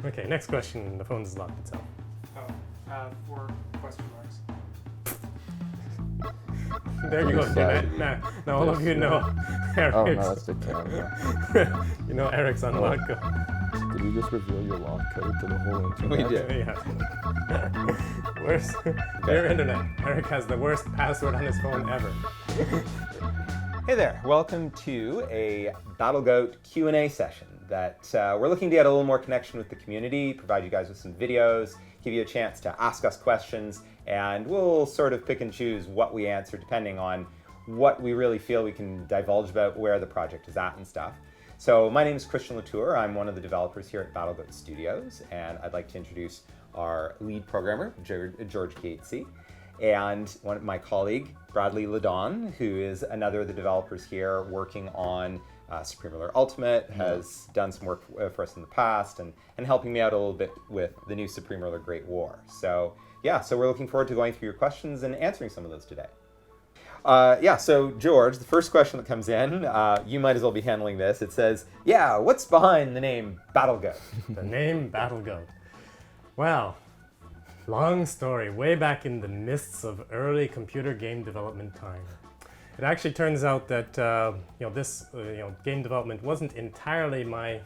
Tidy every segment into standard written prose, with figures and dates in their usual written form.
Okay, next question. The phone is locked itself. Oh, 4 question marks. There you go. Now all of you know Eric's. Oh, no, that's the camera. You know Eric's on lock. Did we just reveal your lock code to the whole internet? We did. Yeah. Worst. Your internet. Eric has the worst password on his phone ever. Hey there, welcome to a BattleGoat Q&A session that we're looking to get a little more connection with the community, provide you guys with some videos, give you a chance to ask us questions, and we'll sort of pick and choose what we answer depending on what we really feel we can divulge about where the project is at and stuff. So my name is Christian Latour. I'm one of the developers here at BattleGoat Studios, and I'd like to introduce our lead programmer, George Gatesy, and my colleague, Bradley Ladon, who is another of the developers here working on Supreme Ultimate, has done some work for us in the past and helping me out a little bit with the new Supreme Ruler Great War. So yeah, so we're looking forward to going through your questions and answering some of those today. So George, the first question that comes in, you might as well be handling this. It says, what's behind the name BattleGoat? The name BattleGoat. Well, long story, way back in the mists of early computer game development time. It actually turns out that this game development wasn't entirely my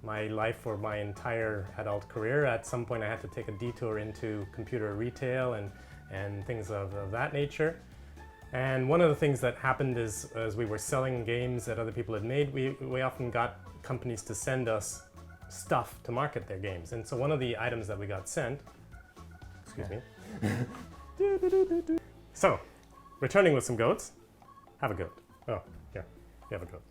life for my entire adult career. At some point I had to take a detour into computer retail and things of that nature. And one of the things that happened is, as we were selling games that other people had made, we often got companies to send us stuff to market their games. And so one of the items that we got sent, excuse me. So, returning with some goats. Have a goat. Oh, yeah, you have a goat.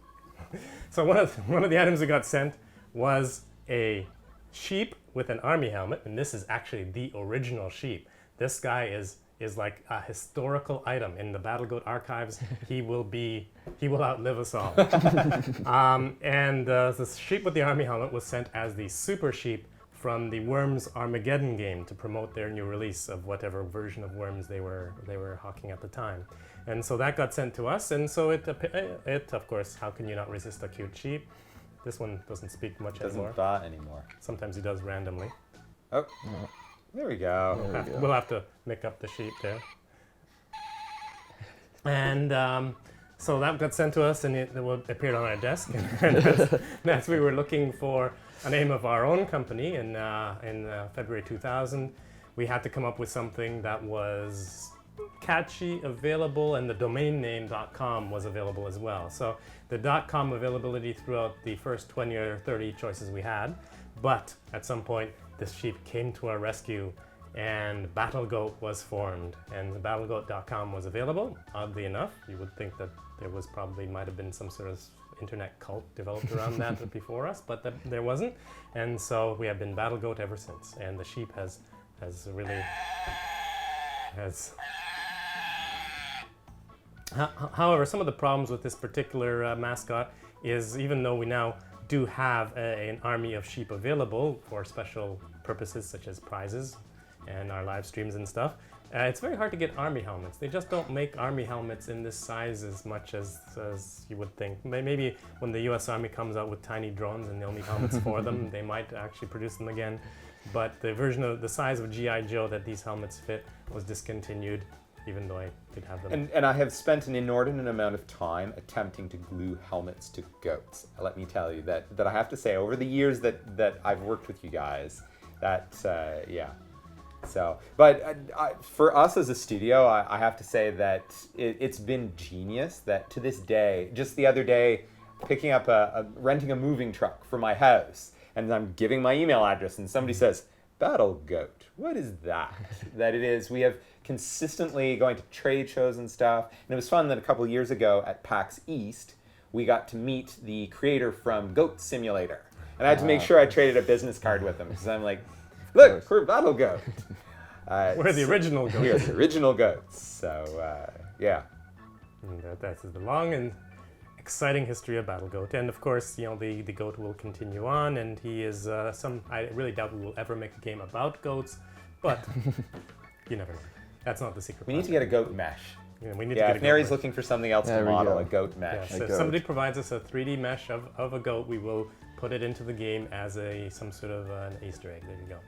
So one of the items we got sent was a sheep with an army helmet, and this is actually the original sheep. This guy is like a historical item in the BattleGoat archives. He will outlive us all. The sheep with the army helmet was sent as the super sheep from the Worms Armageddon game to promote their new release of whatever version of Worms they were hawking at the time. And so that got sent to us, and so it of course, how can you not resist a cute sheep? This one doesn't speak much anymore. Doesn't thaw anymore. Sometimes he does randomly. Oh, there we go. We'll have to make up the sheep there. And so that got sent to us, and it appeared on our desk. And as we were looking for a name of our own company in February 2000, we had to come up with something that was catchy, available, and the domain name .com was available as well. So the .com availability throughout the first 20 or 30 choices we had, but at some point this sheep came to our rescue and BattleGoat was formed, and the BattleGoat.com was available. Oddly enough, you would think that there was might have been some sort of internet cult developed around that before us, but there wasn't. And so we have been BattleGoat ever since, and the sheep has really. However, some of the problems with this particular mascot is, even though we now do have an army of sheep available for special purposes such as prizes and our live streams and stuff, it's very hard to get army helmets. They just don't make army helmets in this size as much as you would think. Maybe when the US Army comes out with tiny drones and they'll make helmets for them, they might actually produce them again. But the version of the size of G.I. Joe that these helmets fit was discontinued, even though I did have them. And I have spent an inordinate amount of time attempting to glue helmets to goats. Let me tell you that I have to say, over the years that I've worked with you guys, So, but for us as a studio, I have to say that it's been genius that to this day, just the other day, picking up renting a moving truck for my house, and I'm giving my email address, and somebody says, BattleGoat, what is that? That it is. We have consistently going to trade shows and stuff, and it was fun that a couple years ago at PAX East, we got to meet the creator from Goat Simulator, and I had to make sure I traded a business card with him, because I'm like, look, we're BattleGoat. We're the original goats. We are the original goats. So, yeah. And that's the long and exciting history of BattleGoat. And of course, the goat will continue on, and he is I really doubt we will ever make a game about goats, but you never know. That's not the secret. We need to get a goat mesh. We need to get if Nary's looking for something else to model, a goat mesh. So if somebody provides us a 3D mesh of a goat, we will put it into the game as some sort of an Easter egg. There you go.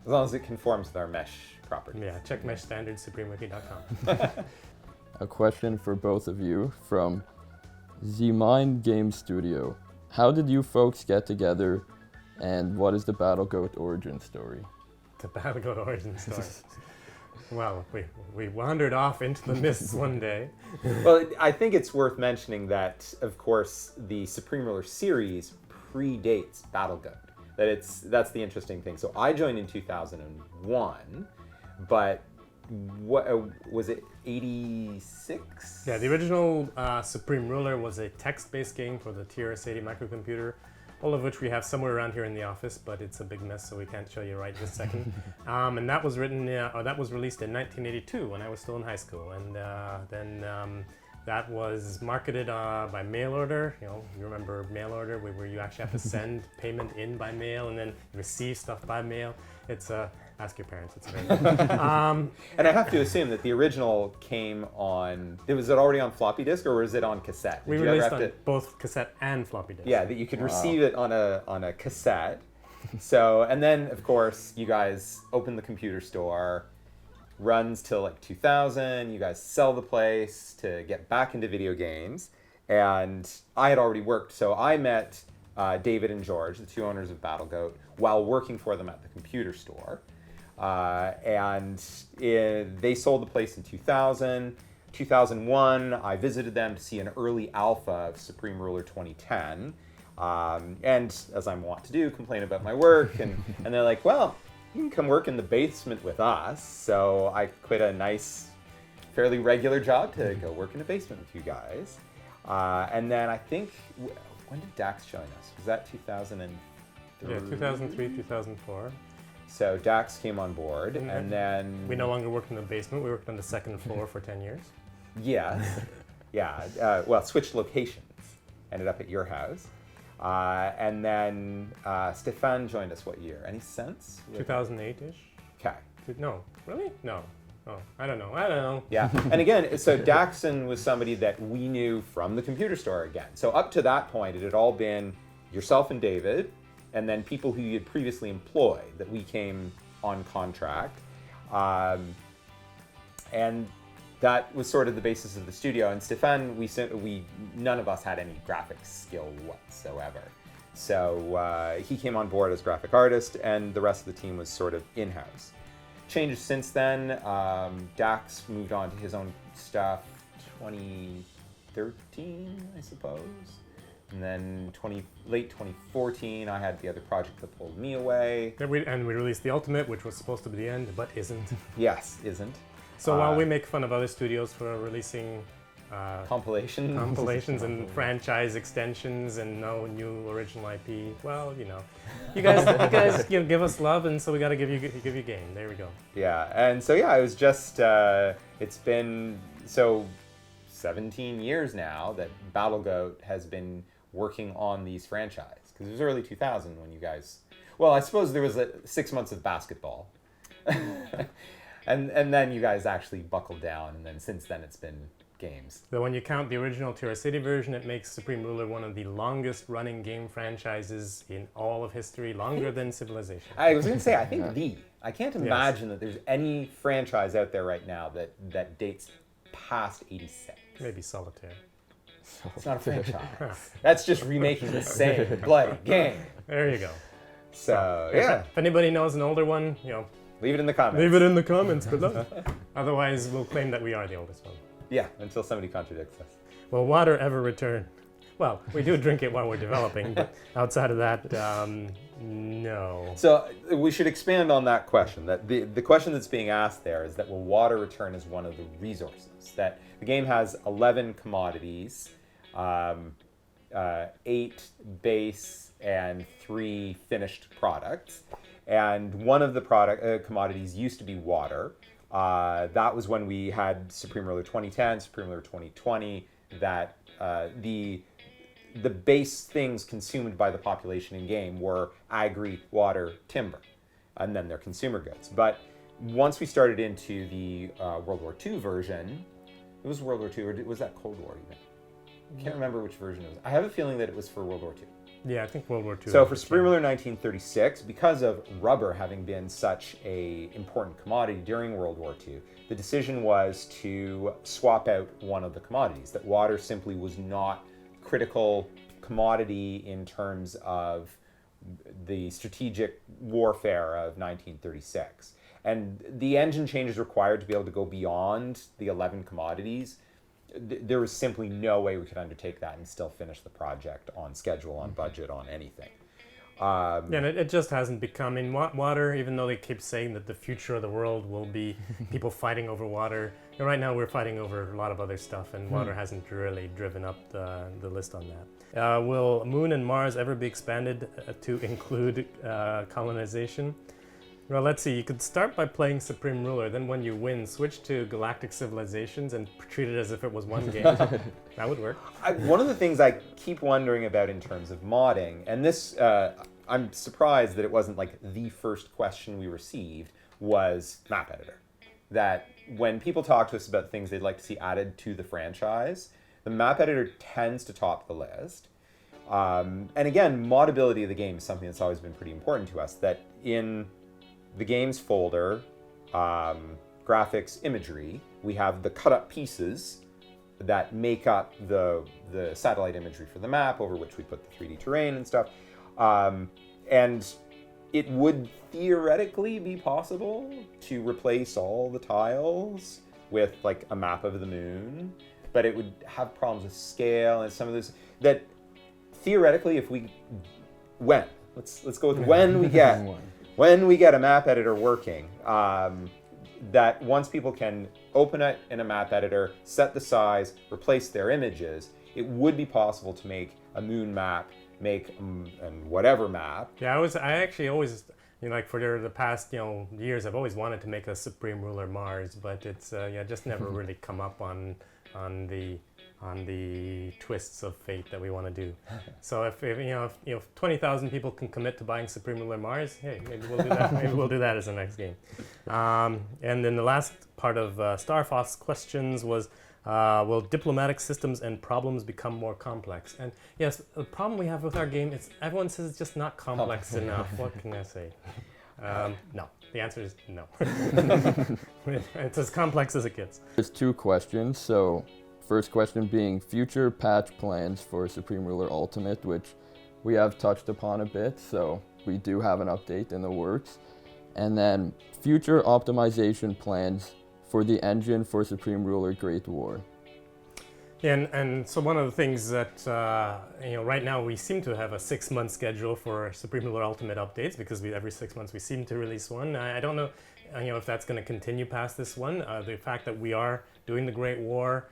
As long as it conforms with our mesh properties. Yeah, check mesh standards, supremewiki.com. A question for both of you from Z-Mind Game Studio. How did you folks get together, and what is the BattleGoat origin story? The BattleGoat origin story. Well, we wandered off into the mists one day. Well, I think it's worth mentioning that, of course, the Supreme Ruler series predates BattleGoat. That's the interesting thing. So I joined in 2001, but what was it, 86? Yeah, the original Supreme Ruler was a text-based game for the TRS-80 microcomputer, all of which we have somewhere around here in the office, but it's a big mess, so we can't show you right this second. And that was that was released in 1982 when I was still in high school, and then that was marketed by mail order. You know, you remember mail order, where you actually have to send payment in by mail and then receive stuff by mail. It's ask your parents. It's very And I have to assume that the original came on. Was it already on floppy disk or was it on cassette? we Did you ever released have on to? both cassette and floppy disk. Yeah, that you could receive it on a cassette. So, and then of course you guys open the computer store. Runs till like 2000. You guys sell the place to get back into video games, and I had already worked, so I met David and George, the two owners of BattleGoat, while working for them at the computer store, and they sold the place in 2000. 2001, I visited them to see an early alpha of Supreme Ruler 2010, and as I'm wont to do, complain about my work, and they're like, well, you can come work in the basement with us. So I quit a nice, fairly regular job to go work in the basement with you guys. And then I think, when did Dax join us? Was that 2003? Yeah, 2003, 2004. So Dax came on board, and then... We no longer worked in the basement. We worked on the second floor for 10 years. Yes. Yeah. Well, switched locations. Ended up at your house. And then Stefan joined us what year? Any sense? 2008-ish? Okay. No. Really? No. Oh, I don't know. Yeah. And again, so Daxon was somebody that we knew from the computer store again. So up to that point, it had all been yourself and David, and then people who you had previously employed that we came on contract. And that was sort of the basis of the studio. And Stefan, none of us had any graphics skill whatsoever. So he came on board as graphic artist, and the rest of the team was sort of in-house. Changes since then. Dax moved on to his own stuff 2013, I suppose. And then late 2014, I had the other project that pulled me away. And we released the Ultimate, which was supposed to be the end, but isn't. Yes, isn't. So while we make fun of other studios for releasing compilations and franchise extensions and no new original IP, well, you guys give us love, and so we got to give you game. There we go. Yeah, and so it was just it's been 17 years now that BattleGoat has been working on these franchises, because it was early 2000 when you guys. Well, I suppose there was 6 months of basketball. And then you guys actually buckled down, and then since then it's been games. So when you count the original TRS-80 version, it makes Supreme Ruler one of the longest running game franchises in all of history, longer than Civilization. I was going to say, I think I can't imagine that there's any franchise out there right now that dates past 86. Maybe Solitaire. It's not a franchise. That's just remaking the same bloody game. There you go. So, yeah. If anybody knows an older one, Leave it in the comments. leave it in the comments below. Otherwise, we'll claim that we are the oldest one. Yeah, until somebody contradicts us. Will water ever return? Well, we do drink it while we're developing, but outside of that, no. So we should expand on that question. That the question that's being asked there is that will water return as one of the resources? That the game has 11 commodities, 8 base and 3 finished products. And one of the commodities used to be water. That was when we had Supreme Ruler 2010, Supreme Ruler 2020, that the base things consumed by the population in game were agri, water, timber, and then their consumer goods. But once we started into the World War II version, it was World War II, or was that Cold War even? I can't remember which version it was. I have a feeling that it was for World War II. Yeah, I think World War II. So for Supreme Ruler 1936, because of rubber having been such a important commodity during World War II, the decision was to swap out one of the commodities, that water simply was not critical commodity in terms of the strategic warfare of 1936. And the engine changes required to be able to go beyond the 11 commodities. There was simply no way we could undertake that and still finish the project on schedule, on budget, on anything. Yeah, and it just hasn't become in water, even though they keep saying that the future of the world will be people fighting over water. And right now we're fighting over a lot of other stuff, and water hasn't really driven up the list on that. Will Moon and Mars ever be expanded to include colonization? Well, let's see. You could start by playing Supreme Ruler, then when you win, switch to Galactic Civilizations and treat it as if it was one game. That would work. One of the things I keep wondering about in terms of modding, and this, I'm surprised that it wasn't like the first question we received, was map editor. That when people talk to us about things they'd like to see added to the franchise, the map editor tends to top the list. And again, moddability of the game is something that's always been pretty important to us, that in the games folder, graphics, imagery, we have the cut up pieces that make up the satellite imagery for the map, over which we put the 3D terrain and stuff. And it would theoretically be possible to replace all the tiles with like a map of the moon, but it would have problems with scale and some of this, that theoretically if we, let's go with when we get a map editor working, that once people can open it in a map editor, set the size, replace their images, it would be possible to make a moon map, make and whatever map. Yeah, I actually always, like for the past years, I've always wanted to make a Supreme Ruler Mars, but it's just never really come up on the twists of fate that we want to do. So if 20,000 people can commit to buying Supreme Ruler Mars, hey, maybe we'll do that. Maybe we'll do that as the next game. And then the last part of Star Fox questions was, will diplomatic systems and problems become more complex? And yes, the problem we have with our game is everyone says it's just not complex enough. What can I say? No. The answer is no. It's as complex as it gets. There's two questions. So first question being future patch plans for Supreme Ruler Ultimate, which we have touched upon a bit, so we do have an update in the works. And then future optimization plans for the engine for Supreme Ruler Great War. Yeah, and so one of the things that, right now we seem to have a 6-month schedule for Supreme Ruler Ultimate updates, because every 6 months we seem to release one. I don't know, if that's going to continue past this one. The fact that we are doing the Great War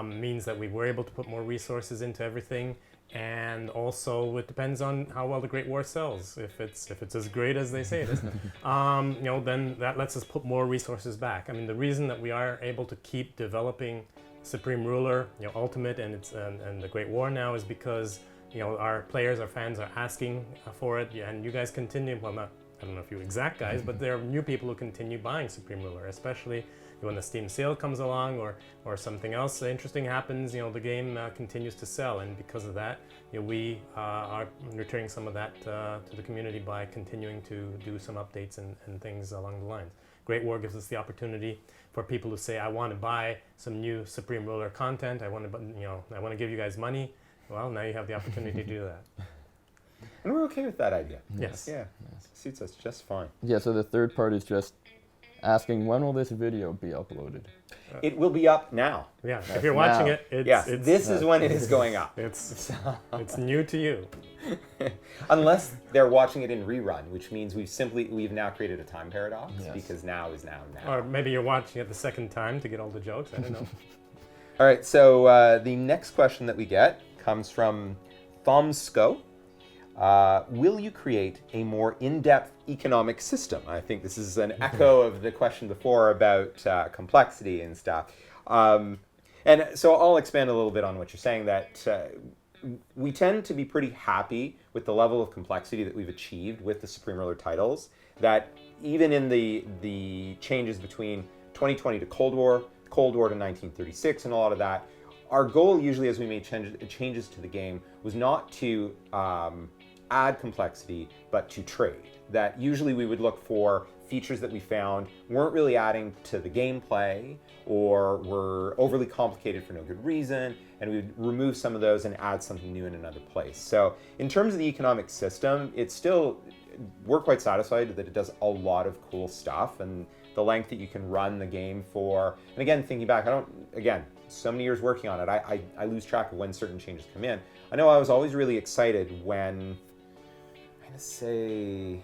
means that we were able to put more resources into everything, and also it depends on how well the Great War sells. If it's as great as they say it is, then that lets us put more resources back. I mean, the reason that we are able to keep developing Supreme Ruler, Ultimate, and the Great War now is because our players, our fans are asking for it, and you guys continue. Well, I don't know if you exact guys, but there are new people who continue buying Supreme Ruler, especially when the Steam sale comes along or something else interesting happens. The game continues to sell, and because of that, we are returning some of that to the community by continuing to do some updates and things along the lines. Great War gives us the opportunity for people who say, I want to buy some new Supreme Ruler content, I want to give you guys money. Well, now you have the opportunity to do that. And we're okay with that idea. Yes. Yeah, suits us just fine. Yeah, so the third part is just asking, when will this video be uploaded? It will be up now. Yeah, if you're watching now. it's this is when it is going up. It's new to you. Unless they're watching it in rerun, which means we've now created a time paradox, because now is now. Or maybe you're watching it the second time to get all the jokes. I don't know. All right, so the next question that we get comes from Thomsko. Will you create a more in-depth economic system? I think this is an echo of the question before about complexity and stuff. And so I'll expand a little bit on what you're saying, that we tend to be pretty happy with the level of complexity that we've achieved with the Supreme Ruler titles, that even in the changes between 2020 to Cold War to 1936 and a lot of that, our goal usually as we made changes to the game was not to add complexity, but to trade. That usually we would look for features that we found weren't really adding to the gameplay or were overly complicated for no good reason, and we would remove some of those and add something new in another place. So in terms of the economic system, we're quite satisfied that it does a lot of cool stuff, and the length that you can run the game for. And again, thinking back, so many years working on it, I lose track of when certain changes come in. I know I was always really excited when, I'm gonna say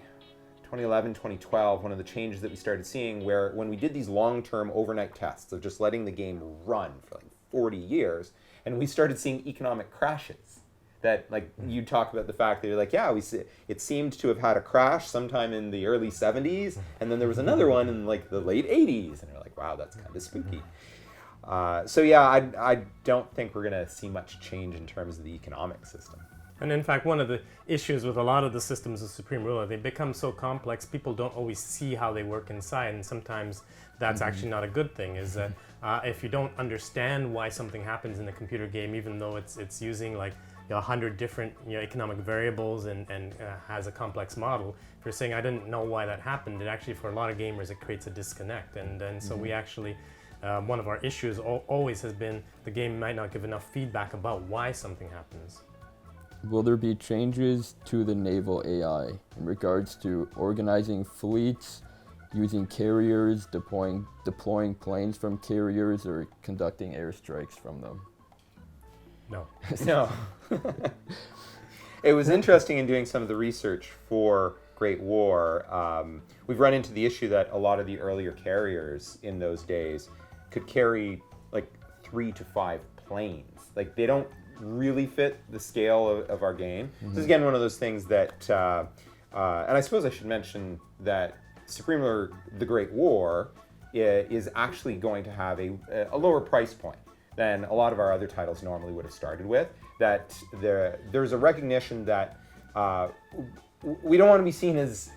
2011, 2012, one of the changes that we started seeing where when we did these long-term overnight tests of just letting the game run for like 40 years, and we started seeing economic crashes. That like you talk about the fact that you're like, yeah, it seemed to have had a crash sometime in the early 70s, and then there was another one in like the late 80s, and you're like, wow, that's kind of spooky. So yeah, I don't think we're gonna see much change in terms of the economic system. And in fact, one of the issues with a lot of the systems of Supreme Ruler, they become so complex, people don't always see how they work inside, and sometimes that's actually not a good thing, is that if you don't understand why something happens in a computer game, even though it's using like 100 different economic variables and has a complex model, if you're saying, I didn't know why that happened, it actually, for a lot of gamers, it creates a disconnect. And so we actually, one of our issues always has been the game might not give enough feedback about why something happens. Will there be changes to the naval AI in regards to organizing fleets, using carriers, deploying planes from carriers, or conducting airstrikes from them? No. No. It was interesting in doing some of the research for Great War. We've run into the issue that a lot of the earlier carriers in those days could carry like 3 to 5 planes. Like they don't really fit the scale of our game. This is again one of those things that, and I suppose I should mention that Supreme Ruler: The Great War is actually going to have a lower price point than a lot of our other titles normally would have started with. That there's a recognition that we don't want to be seen as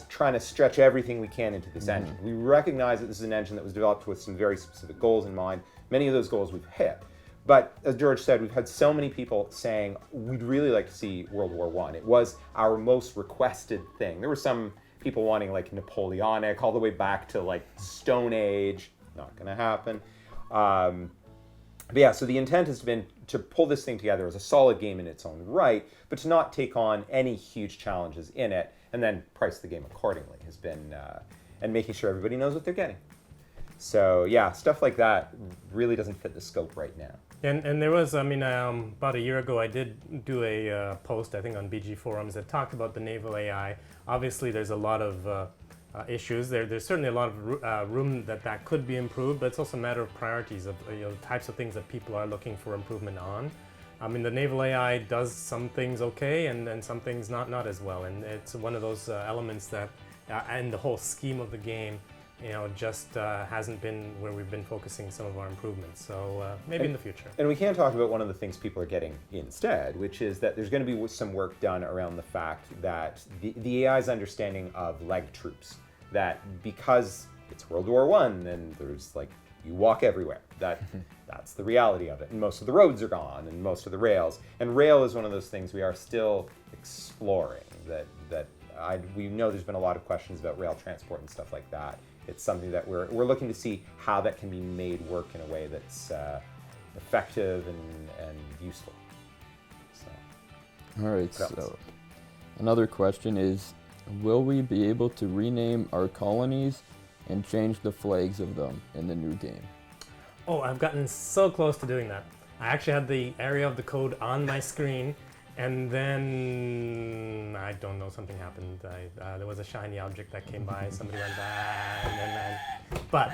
trying to stretch everything we can into this engine. We recognize that this is an engine that was developed with some very specific goals in mind. Many of those goals we've hit. But as George said, we've had so many people saying, we'd really like to see World War I. It was our most requested thing. There were some people wanting like Napoleonic, all the way back to like Stone Age. Not gonna happen. But yeah, so the intent has been to pull this thing together as a solid game in its own right, but to not take on any huge challenges in it, and then price the game accordingly has been, and making sure everybody knows what they're getting. So yeah, stuff like that really doesn't fit the scope right now. And there was, about a year ago, I did do a post, I think, on BG forums that talked about the naval AI. Obviously, there's a lot of issues. There's certainly a lot of room that could be improved, but it's also a matter of priorities of the types of things that people are looking for improvement on. The naval AI does some things okay, and some things not as well. And it's one of those elements that, and the whole scheme of the game, just hasn't been where we've been focusing some of our improvements. So maybe in the future. And we can talk about one of the things people are getting instead, which is that there's going to be some work done around the fact that the AI's understanding of leg troops, that because it's World War I, and there's like, you walk everywhere. That's the reality of it. And most of the roads are gone, and most of the rails. And rail is one of those things we are still exploring. We know there's been a lot of questions about rail transport and stuff like that. It's something that we're looking to see how that can be made work in a way that's effective and useful. So, all right, so another question is, will we be able to rename our colonies and change the flags of them in the new game? Oh, I've gotten so close to doing that. I actually had the area of the code on my screen, and then I don't know, something happened. There was a shiny object that came by. Somebody went but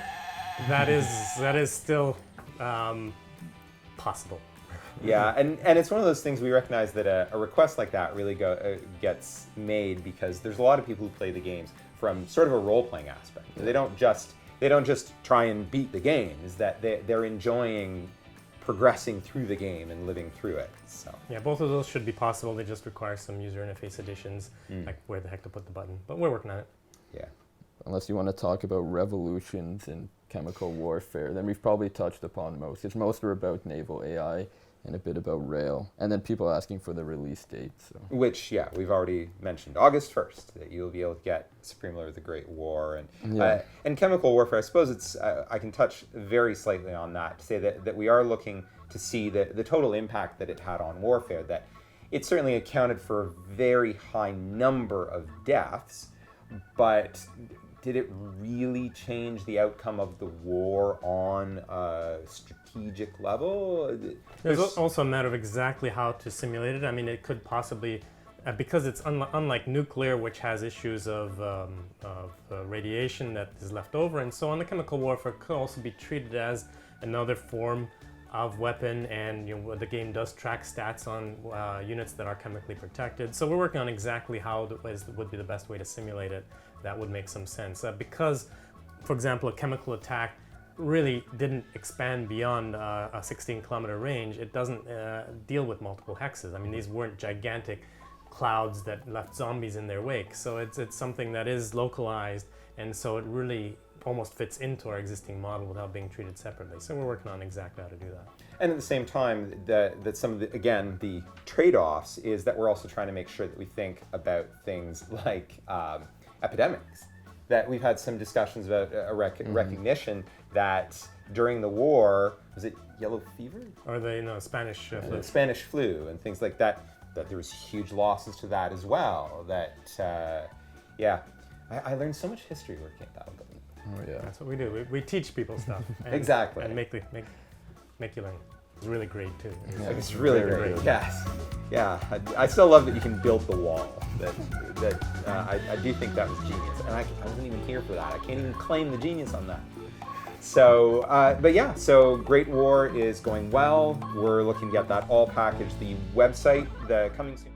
that is still possible. Yeah, and it's one of those things we recognize that a request like that really gets made because there's a lot of people who play the games from sort of a role-playing aspect. They don't just try and beat the game. Is that they're enjoying progressing through the game and living through it. So yeah, both of those should be possible. They just require some user interface additions, like where the heck to put the button. But we're working on it. Yeah. unless you want to talk about revolutions in chemical warfare, then we've probably touched upon most. It's most are about naval AI and a bit about rail. And then people asking for the release date. So. Which, yeah, we've already mentioned, August 1st, that you'll be able to get Supreme Ruler: The Great War. And chemical warfare, I suppose it's, I can touch very slightly on that, to say that we are looking to see the total impact that it had on warfare, that it certainly accounted for a very high number of deaths, but did it really change the outcome of the war on a strategic level? There's also a matter of exactly how to simulate it. I mean, it could possibly, because it's unlike nuclear, which has issues of radiation that is left over and so on, the chemical warfare could also be treated as another form of weapon, and the game does track stats on units that are chemically protected. So we're working on exactly how would be the best way to simulate it. That would make some sense. Because, for example, a chemical attack really didn't expand beyond a 16-kilometer range. It doesn't deal with multiple hexes. I mean, these weren't gigantic clouds that left zombies in their wake. So it's something that is localized, and so it really almost fits into our existing model without being treated separately. So we're working on exactly how to do that. And at the same time, that some of the trade-offs is that we're also trying to make sure that we think about things like epidemics. That we've had some discussions about a recognition that during the war, was it yellow fever? Or the Spanish flu. Spanish flu and things like that, that there was huge losses to that as well. That, I learned so much history working at BattleGoat. Oh, yeah. That's what we do. We teach people stuff. And, Exactly. And make you learn. It's really great too. It's really great. Yes. Yeah. I still love that you can build the wall. I do think that was genius, and I wasn't even here for that. I can't even claim the genius on that. So, so Great War is going well. We're looking to get that all packaged. The website, coming soon.